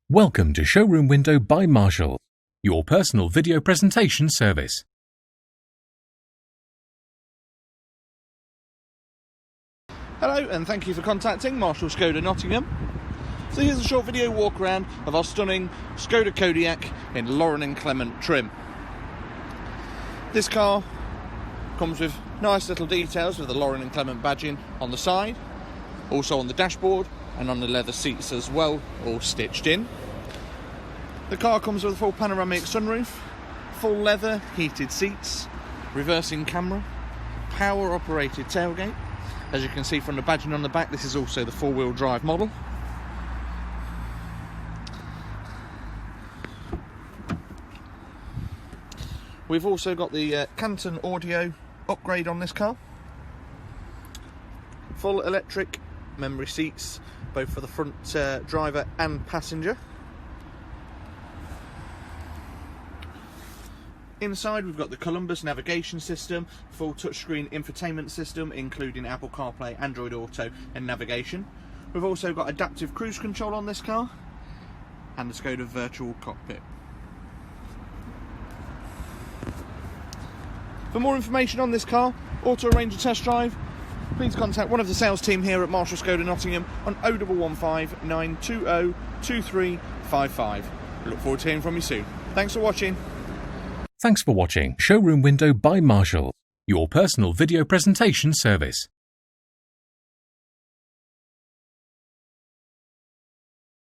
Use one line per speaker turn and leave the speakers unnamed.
Welcome to Showroom Window by Marshall, your personal video presentation service.
Hello and thank you for contacting Marshall Skoda Nottingham. So here's a short video walk around of our stunning Skoda Kodiaq in Laurin Klement trim. This car comes with nice little details with the Laurin Klement badging on the side, also on the dashboard and on the leather seats as well, all stitched in. The car comes with a full panoramic sunroof, full leather heated seats, reversing camera, power operated tailgate. As you can see from the badging on the back, this is also the four-wheel drive model. We've also got the Canton audio upgrade on this car. Full electric memory seats, both for the front driver and passenger. Inside we've got the Columbus navigation system, full touchscreen infotainment system including Apple CarPlay, Android Auto and navigation. We've also got adaptive cruise control on this car and the Skoda virtual cockpit. For more information on this car or to arrange a test drive, please contact one of the sales team here at Marshall Skoda Nottingham on 0115 920 2355. We look forward to hearing from you soon. Thanks for watching.
Thanks for watching Showroom Window by Marshall, your personal video presentation service.